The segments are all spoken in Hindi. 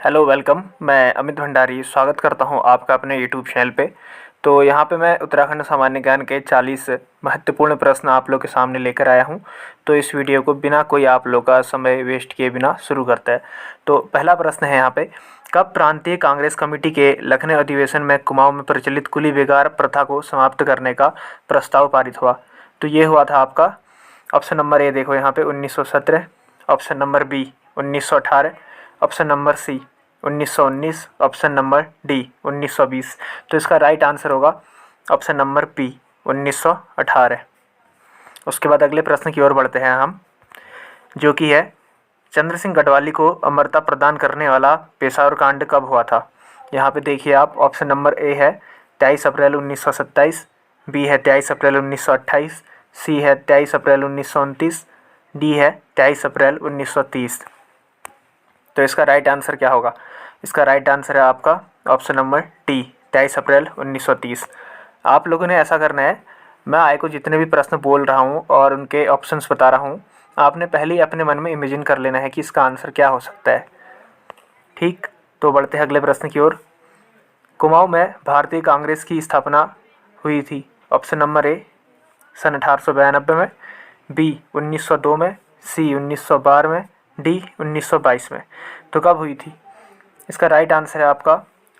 Hello welcome. मैं अमित भंडारी स्वागत करता हूं आपका अपने यूट्यूब चैनल पे। तो यहां पे मैं उत्तराखंड सामान्य ज्ञान के 40 महत्वपूर्ण प्रश्न आप लोग के सामने लेकर आया हूं। तो इस वीडियो को बिना कोई आप लोग का समय वेस्ट किए बिना शुरू करते हैं। तो पहला प्रश्न है यहाँ पे, कब प्रांतीय कांग्रेस कमेटी के लखनऊ अधिवेशन में कुमाऊं में प्रचलित कुली बेगार प्रथा को समाप्त करने का प्रस्ताव पारित हुआ? तो ये हुआ था आपका ऑप्शन नंबर ए, देखो यहाँ पे 1917, option number B 1918, option number C 1919, option number D 1920। तो इसका राइट आंसर होगा ऑप्शन नंबर बी 1918। उसके बाद अगले प्रश्न की ओर बढ़ते हैं हम, जो कि है चंद्र सिंह गढ़वाली को अमरता प्रदान करने वाला पेशावर कांड कब हुआ था? यहाँ पे देखिए आप, ऑप्शन नंबर ए है 23 अप्रैल 1927, बी है 23 अप्रैल 1928, सी है 23 अप्रैल 1929, डी है 23 अप्रैल 1930। तो इसका राइट आंसर क्या होगा? इसका राइट आंसर है आपका ऑप्शन नंबर डी 23 अप्रैल 1930। आप लोगों ने ऐसा करना है, मैं आय को जितने भी प्रश्न बोल रहा हूँ और उनके ऑप्शंस बता रहा हूँ, आपने पहले ही अपने मन में इमेजिन कर लेना है कि इसका आंसर क्या हो सकता है। ठीक, तो बढ़ते हैं अगले प्रश्न की ओर। कुमाऊं में भारतीय कांग्रेस की स्थापना हुई थी? ऑप्शन नंबर ए सन 1892 में, बी 1902 में, सी 1912 में, डी 1922 में। तो कब हुई थी? इसका राइट आंसर है आपका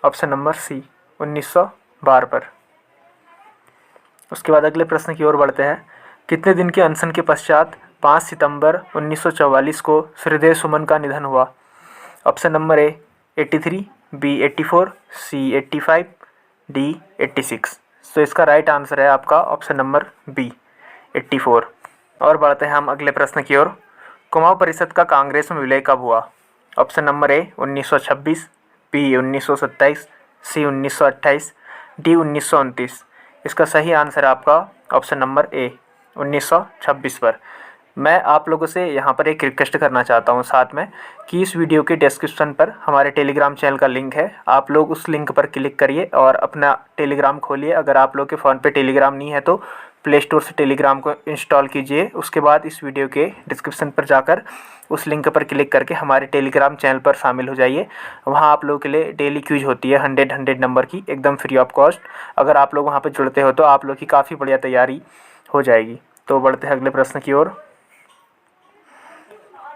ऑप्शन नंबर सी 1912 पर। उसके बाद अगले प्रश्न की ओर बढ़ते हैं। कितने दिन के अनशन के पश्चात 5 सितंबर 1944 को श्रीदेव सुमन का निधन हुआ? Option number A 83, B 84, C 85, D 86। तो इसका राइट आंसर है आपका ऑप्शन नंबर बी 84। और बढ़ते हैं हम अगले प्रश्न की ओर। कुमाऊं परिषद का कांग्रेस में विलय कब हुआ? Option number A 1926, B 1927, C 1928, D 1929। इसका सही आंसर है आपका ऑप्शन नंबर ए 1926 पर। मैं आप लोगों से यहाँ पर एक रिक्वेस्ट करना चाहता हूँ साथ में, कि इस वीडियो के डिस्क्रिप्शन पर हमारे टेलीग्राम चैनल का लिंक है, आप लोग उस लिंक पर क्लिक करिए और अपना टेलीग्राम खोलिए। अगर आप लोग के फ़ोन पे टेलीग्राम नहीं है तो प्ले स्टोर से टेलीग्राम को इंस्टॉल कीजिए। उसके बाद इस वीडियो के डिस्क्रिप्शन पर जाकर उस लिंक पर क्लिक करके हमारे टेलीग्राम चैनल पर शामिल हो जाइए। वहाँ आप लोगों के लिए डेली क्विज होती है 100 नंबर की, एकदम फ्री ऑफ कॉस्ट। अगर आप लोग वहाँ पर जुड़ते हो तो आप लोग की काफ़ी बढ़िया तैयारी हो जाएगी। तो बढ़ते हैं अगले प्रश्न की ओर।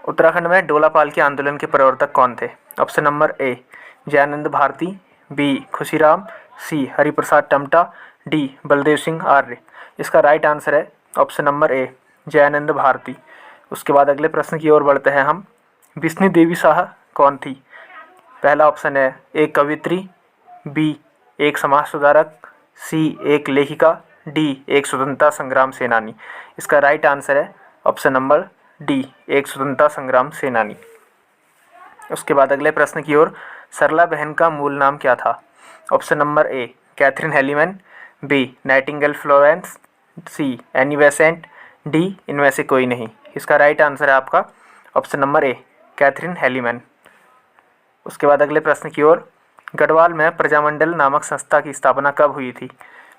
उत्तराखंड में डोलापाल के आंदोलन के प्रवर्तक कौन थे? Option number A Jayanand Bharti, B Khushiram, C Hariprasad Tamta, D Baldev Singh Arya. इसका राइट आंसर है option number A Jayanand Bharti. उसके बाद अगले प्रश्न की ओर बढ़ते हैं हम। बिस्नी देवी शाह कौन थी? पहला ऑप्शन है एक कवित्री, बी एक समाज सुधारक, सी एक लेखिका, डी एक स्वतंत्रता संग्राम सेनानी। इसका राइट आंसर है ऑप्शन नंबर डी एक स्वतंत्रता संग्राम सेनानी। उसके बाद अगले प्रश्न की ओर। सरला बहन का मूल नाम क्या था? Option number A Catherine Heilman, B Nightingale Florence, C Annie Besant, D इनमें से कोई नहीं। इसका राइट आंसर है आपका option number A Catherine Heilman. उसके बाद अगले प्रश्न की ओर। गढ़वाल में प्रजामंडल नामक संस्था की स्थापना कब हुई थी?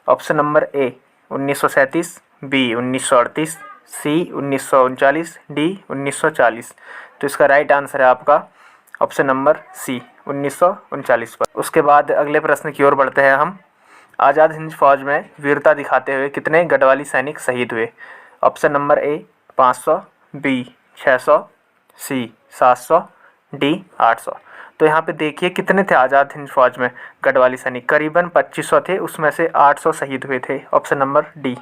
Option number A 1937, B 1938, C 1939, D 1940। तो इसका राइट आंसर है आपका ऑप्शन नंबर सी 1939 पर। उसके बाद अगले प्रश्न की ओर बढ़ते हैं हम। आज़ाद हिंद फौज में वीरता दिखाते हुए कितने गढ़वाली सैनिक शहीद हुए? Option number A 500, B 600, C 700, D 800। तो यहाँ पे देखिए कितने थे आज़ाद हिंद फौज में गढ़वाली सैनिक, करीबन 2500 थे, उसमें से 800 शहीद हुए थे। Option number D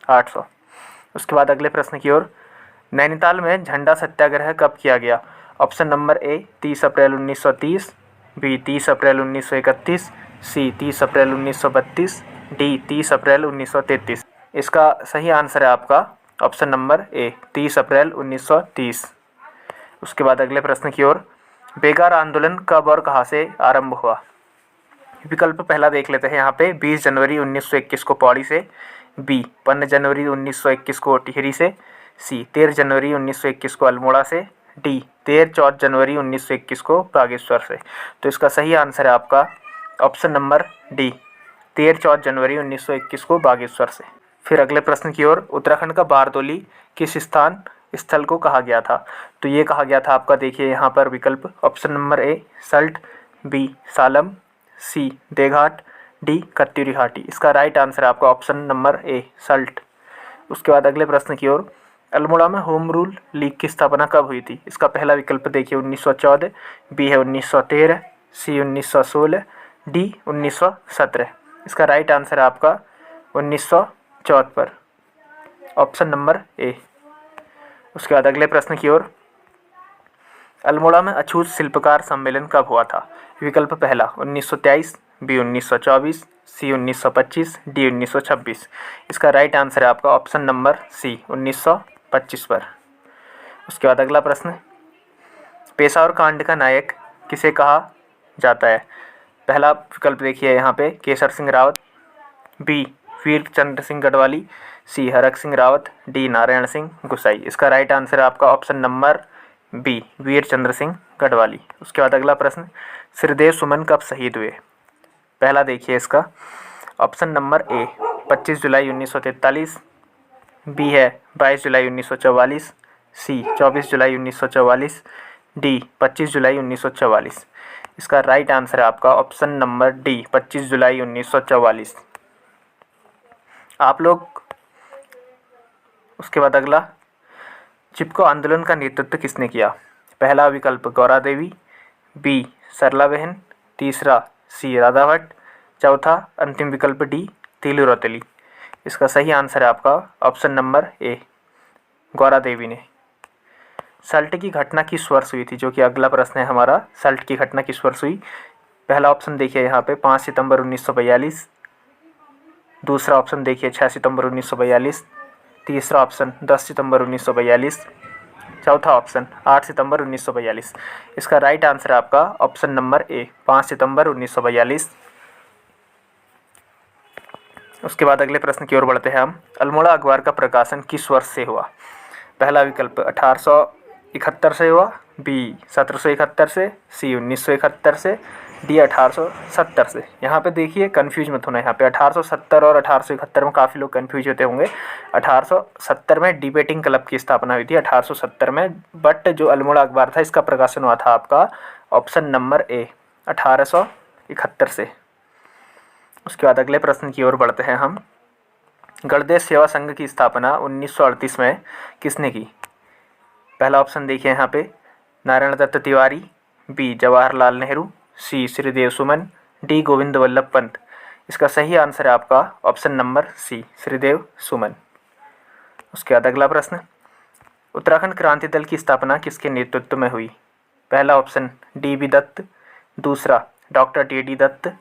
800। उसके बाद अगले प्रश्न की ओर। नैनीताल में झंडा सत्याग्रह कब किया गया? Option number A 30 April 1930, B 30 April 1931, C 30 April 1932, D 30 April 1933। इसका सही आंसर है आपका ऑप्शन नंबर ए 30 अप्रैल 1930। उसके बाद अगले प्रश्न की ओर। बेगार आंदोलन कब और कहाँ से आरंभ हुआ? विकल्प पहला देख लेते हैं यहाँ पे। 20 जनवरी 1921 को पौड़ी से, बी 15 जनवरी 1921 को टिहरी से, सी 13 जनवरी 1921 को अल्मोड़ा से, डी 13-14 जनवरी 1921 को बागेश्वर से। तो इसका सही आंसर है आपका ऑप्शन नंबर डी 13-14 जनवरी 1921 को बागेश्वर से। फिर अगले प्रश्न की ओर। उत्तराखंड का बारदोली किस स्थल को कहा गया था? तो ये कहा गया था आपका, देखिए यहाँ पर विकल्प। Option number A Salt, B Salam, C देघाट, डी कत्यूरी घाटी। इसका राइट आंसर है आपका ऑप्शन नंबर ए सल्ट। उसके बाद अगले प्रश्न की ओर, अल्मोड़ा में होम रूल लीग की स्थापना कब हुई थी? इसका पहला विकल्प देखिए 1914, बी है 1913, सी 1916, डी 1917। इसका राइट आंसर है आपका 1974, ऑप्शन नंबर ए। उसके बाद अगले प्रश्न की ओर, अल्मोड़ा में अछूत शिल्पकार सम्मेलन कब हुआ था? विकल्प पहला 1923, बी 1924, सी 1925, डी 1926। इसका राइट आंसर है आपका ऑप्शन नंबर सी 1925 पर। उसके बाद अगला प्रश्न, पेशावर कांड का नायक किसे कहा जाता है? पहला विकल्प देखिए यहाँ पे केसर सिंह रावत, बी वीर चंद्र सिंह गढ़वाली, सी हरक सिंह रावत, डी नारायण सिंह गुसाई। इसका राइट आंसर है आपका option number B Veer Chandra Singh Garhwali. उसके बाद अगला प्रश्न, श्रीदेव सुमन कब शहीद हुए? पहला देखिए इसका ऑप्शन नंबर ए 25 जुलाई 1943, बी है 22 जुलाई 1944, सी 24 जुलाई 1944, डी 25 जुलाई 1944। इसका राइट आंसर है आपका ऑप्शन नंबर डी 25 जुलाई 1944। आप लोग, उसके बाद अगला, चिपको आंदोलन का नेतृत्व किसने किया? पहला विकल्प गौरा देवी, बी सरला बहन, तीसरा सी राधा भट्ट, चौथा अंतिम विकल्प डी तीलू रौतेली। इसका सही आंसर है आपका ऑप्शन नंबर ए गौरा देवी ने। सल्ट की घटना किस वर्ष हुई थी? जो कि अगला प्रश्न है हमारा, सल्ट की घटना किस वर्ष हुई? पहला ऑप्शन देखिए यहाँ पे 5 सितंबर 1942, दूसरा ऑप्शन देखिए 6 सितंबर 1942, तीसरा ऑप्शन 10 सितंबर 1942, चौथा ऑप्शन 8 सितंबर 1942। इसका राइट आंसर है आपका ऑप्शन नंबर ए 5 सितंबर 1942। उसके बाद अगले प्रश्न की ओर बढ़ते हैं हम, अल्मोड़ा अखबार का प्रकाशन किस वर्ष से हुआ? पहला विकल्प 1871 से हुआ, बी 1771 से, सी 1971 से, डी 1870 से। यहाँ पे देखिए कन्फ्यूज मत होना, यहाँ पे 1870 और 1871 में काफ़ी लोग कन्फ्यूज होते होंगे। 1870 में डिबेटिंग क्लब की स्थापना हुई थी 1870 में, बट जो अल्मोड़ा अखबार था इसका प्रकाशन हुआ था आपका ऑप्शन नंबर ए 1871 से। उसके बाद अगले प्रश्न की ओर बढ़ते हैं हम, गणदेश सेवा संघ की स्थापना 1938 में किसने की? पहला ऑप्शन देखिए यहाँ पे नारायण दत्त तिवारी, बी जवाहरलाल नेहरू, सी श्रीदेव सुमन, डी गोविंद वल्लभ पंत। इसका सही आंसर है आपका ऑप्शन नंबर सी श्रीदेव सुमन। उसके बाद अगला प्रश्न, उत्तराखंड क्रांति दल की स्थापना किसके नेतृत्व में हुई? पहला ऑप्शन डी बी दत्त, दूसरा डॉक्टर डी डी दत्त,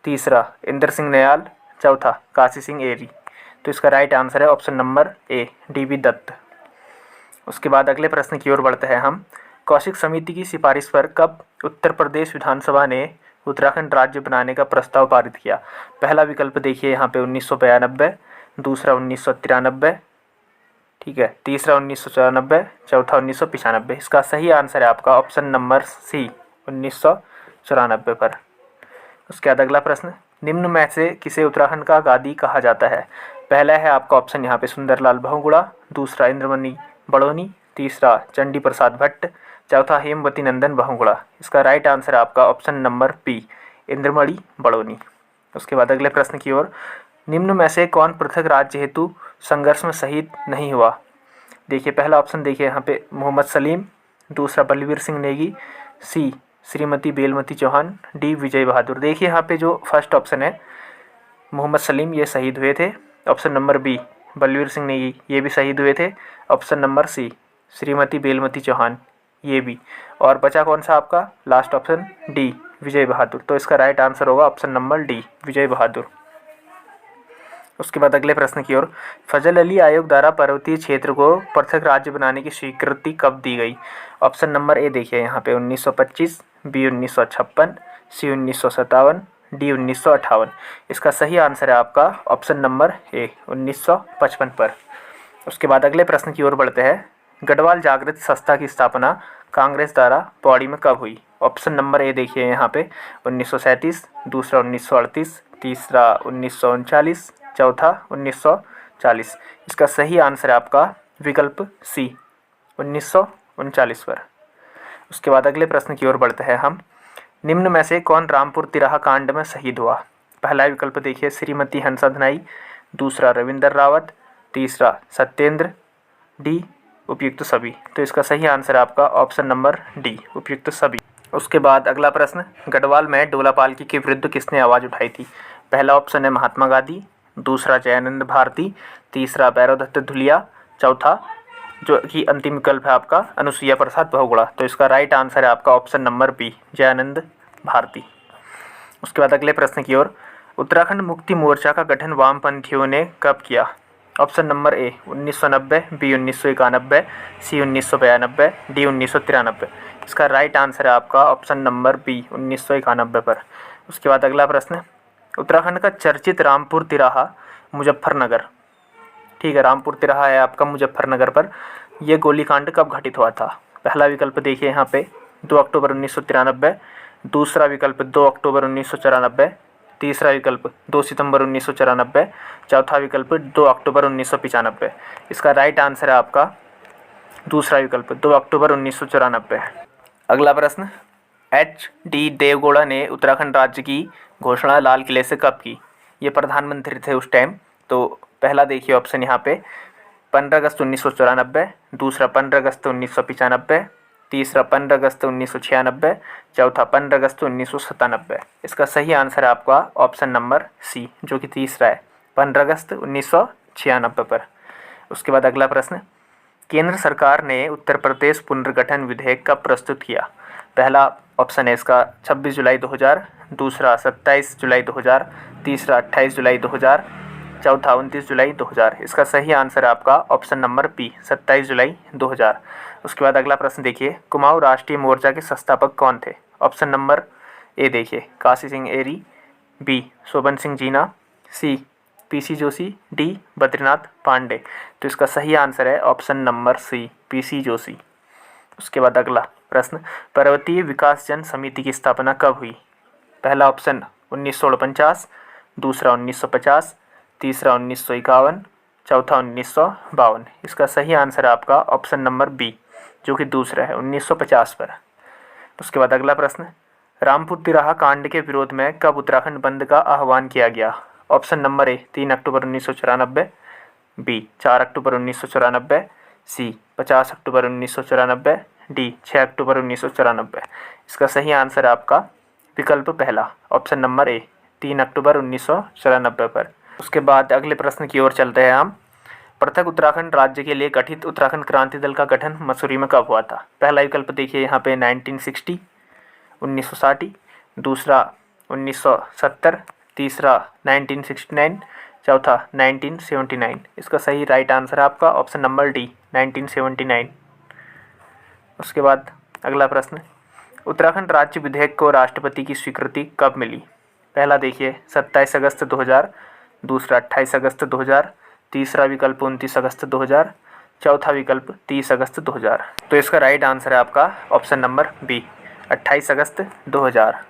तीसरा इंद्र सिंह नयाल, चौथा काशी सिंह एरी। तो इसका राइट आंसर है option number A D B Datt. उसके बाद अगले प्रश्न की ओर बढ़ते हैं हम, कौशिक समिति की सिफारिश पर कब उत्तर प्रदेश विधानसभा ने उत्तराखंड राज्य बनाने का प्रस्ताव पारित किया? पहला विकल्प देखिए यहाँ पे 1992, दूसरा 1993, ठीक है, तीसरा 1994, चौथा 1995। इसका सही आंसर है आपका ऑप्शन नंबर सी 1994 पर। उसके बाद अगला प्रश्न, निम्न में से किसे उत्तराखंड का गादी कहा जाता है? पहला है आपका ऑप्शन यहाँ पे सुंदरलाल बहुगुणा, दूसरा इंद्रमणि बड़ोनी, तीसरा चंडी प्रसाद भट्ट, चौथा हेमवती नंदन बहुगुणा। इसका राइट आंसर है आपका option number B Indramani Badoni. उसके बाद अगले प्रश्न की ओर, निम्न में से कौन पृथक राज्य हेतु संघर्ष में शहीद नहीं हुआ? देखिए पहला ऑप्शन देखिए यहाँ पे मोहम्मद सलीम, दूसरा बलवीर सिंह नेगी, सी श्रीमती बेलमती चौहान, डी विजय बहादुर। देखिए यहाँ पे जो फर्स्ट ऑप्शन है मोहम्मद सलीम ये शहीद हुए थे, option number B Balveer Singh Negi ये भी शहीद हुए थे, option number C Shrimati Belmati Chauhan ये भी, और बचा कौन सा आपका last option D Vijay Bahadur. तो इसका राइट आंसर होगा option number D Vijay Bahadur. उसके बाद अगले प्रश्न की ओर, फजल अली आयोग द्वारा पर्वतीय क्षेत्र को पृथक राज्य बनाने की स्वीकृति कब दी गई? ऑप्शन नंबर ए देखिए यहाँ पे 1925, बी 1956, सी 1957, डी 1958। इसका सही आंसर है आपका ऑप्शन नंबर ए 1955 पर। उसके बाद अगले प्रश्न की ओर बढ़ते हैं, गढ़वाल जागृत संस्था की स्थापना कांग्रेस द्वारा पौड़ी में कब हुई? ऑप्शन नंबर ए देखिए यहाँ पे 1937, दूसरा 1938, तीसरा 1939, चौथा 1940। इसका सही आंसर है आपका विकल्प सी 1939 पर। उसके बाद अगले प्रश्न की ओर बढ़ते हैं हम, निम्न में से कौन रामपुर तिराहा कांड में शहीद हुआ? पहला विकल्प देखिए श्रीमती हंसा धनाई, दूसरा रविंदर रावत, तीसरा सत्येंद्र, डी उपयुक्त सभी। तो इसका सही आंसर है आपका ऑप्शन नंबर डी उपयुक्त सभी। उसके बाद अगला प्रश्न, गढ़वाल में डोला पालकी के विरुद्ध किसने आवाज़ उठाई थी? पहला ऑप्शन है महात्मा गांधी, दूसरा जयानंद भारती, तीसरा भैरवदत्त धुलिया, चौथा जो कि अंतिम विकल्प है आपका अनुसुईया प्रसाद बहुगुणा। तो इसका राइट आंसर है आपका option number B Jayanand Bharti. उसके बाद अगले प्रश्न की ओर, उत्तराखंड मुक्ति मोर्चा का गठन वामपंथियों ने कब किया? Option number A 1990, B 1991, C 1992, D 1993। इसका राइट आंसर है आपका ऑप्शन नंबर बी 1991 पर। उसके बाद अगला प्रश्न, उत्तराखंड का चर्चित रामपुर तिराहा मुजफ्फरनगर, ठीक है, रामपुर तिराहा है आपका मुजफ्फरनगर पर, यह गोलीकांड कब घटित हुआ था? पहला विकल्प देखिए यहाँ पे 2 अक्टूबर 1993, दूसरा विकल्प 2 अक्टूबर 1994, तीसरा विकल्प 2 सितंबर 1994, चौथा विकल्प 2 अक्टूबर 1995। इसका राइट आंसर है आपका दूसरा विकल्प 2 अक्टूबर 1994। अगला प्रश्न, H.D. देवगौड़ा ने उत्तराखंड राज्य की घोषणा लाल किले से कब की? ये प्रधानमंत्री थे उस टाइम। तो पहला देखिए ऑप्शन यहाँ पे 15 अगस्त 1994, दूसरा 15 अगस्त 1995, तीसरा 15 अगस्त 1996, चौथा 15 अगस्त 1997। इसका सही आंसर है आपका ऑप्शन नंबर सी जो कि तीसरा है 15 अगस्त 1996 पर। उसके बाद अगला प्रश्न, केंद्र सरकार ने उत्तर प्रदेश पुनर्गठन विधेयक कब प्रस्तुत किया? पहला ऑप्शन है इसका 26 जुलाई 2000, दूसरा 27 जुलाई 2000, तीसरा 28 जुलाई 2000, चौथा 29 जुलाई 2000। इसका सही आंसर है आपका ऑप्शन नंबर बी 27 जुलाई 2000। उसके बाद अगला प्रश्न देखिए, कुमाऊं राष्ट्रीय मोर्चा के संस्थापक कौन थे? ऑप्शन नंबर ए देखिए Kashi Singh Airy, B Shobhan Singh Jeena, C PC Joshi, D Badrinath Pande. तो इसका सही आंसर है option number C PC Joshi. उसके बाद अगला प्रश्न, पर्वतीय विकास जन समिति की स्थापना कब हुई? पहला ऑप्शन 1949, दूसरा 1950, तीसरा 1951, चौथा 1952। इसका सही आंसर है आपका ऑप्शन नंबर बी जो कि दूसरा है 1950 पर। उसके बाद अगला प्रश्न, रामपुर तिराहा कांड के विरोध में कब उत्तराखंड बंद का आह्वान किया गया? Option number A 3 October 1994, B 4 October 1994, C 50 October 1994, D 6 October 1994। इसका सही आंसर है आपका विकल्प पहला ऑप्शन नंबर ए 3 अक्टूबर 1994 पर। उसके बाद अगले प्रश्न की ओर चलते हैं हम, पृथक उत्तराखंड राज्य के लिए गठित उत्तराखंड क्रांति दल का गठन मसूरी में कब हुआ था? पहला विकल्प देखिए यहाँ पे 1960, 1960, दूसरा 1970, तीसरा 1969, चौथा 1979। इसका सही राइट आंसर है आपका ऑप्शन नंबर डी 1979। उसके बाद अगला प्रश्न, उत्तराखंड राज्य विधेयक को राष्ट्रपति की स्वीकृति कब मिली? पहला देखिए 27 अगस्त 2000, दूसरा 28 अगस्त 2000, तीसरा विकल्प 29 अगस्त 2000, चौथा विकल्प 30 अगस्त 2000। तो इसका राइट आंसर है आपका ऑप्शन नंबर बी 28 अगस्त 2000।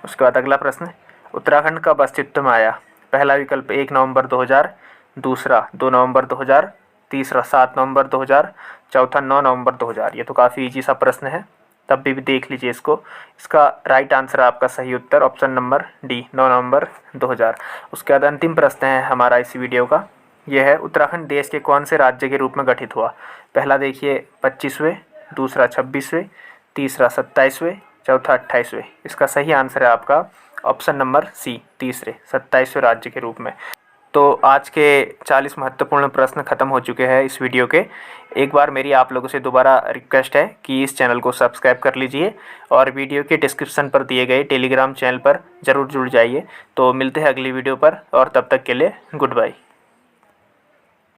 उसके बाद अगला प्रश्न, उत्तराखंड कब अस्तित्व में आया? पहला विकल्प 1 नवंबर 2000, दूसरा 2 नवंबर 2000, तीसरा 7 नवंबर 2000, चौथा 9 नवंबर 2000। ये तो काफ़ी इजी सा प्रश्न है, तब भी देख लीजिए इसको। इसका राइट आंसर आपका सही उत्तर ऑप्शन नंबर डी 9 नवंबर 2000। उसके बाद अंतिम प्रश्न है हमारा इस वीडियो का, यह है उत्तराखंड देश के कौन से राज्य के रूप में गठित हुआ? पहला देखिए 25वें, दूसरा 26वें, तीसरा 27वें, चौथा 28वें। इसका सही आंसर है आपका ऑप्शन नंबर सी तीसरे 27वें राज्य के रूप में। तो आज के 40 महत्वपूर्ण प्रश्न खत्म हो चुके हैं इस वीडियो के। एक बार मेरी आप लोगों से दोबारा रिक्वेस्ट है कि इस चैनल को सब्सक्राइब कर लीजिए और वीडियो के डिस्क्रिप्शन पर दिए गए टेलीग्राम चैनल पर ज़रूर जुड़ जाइए। तो मिलते हैं अगली वीडियो पर और तब तक के लिए गुड बाय।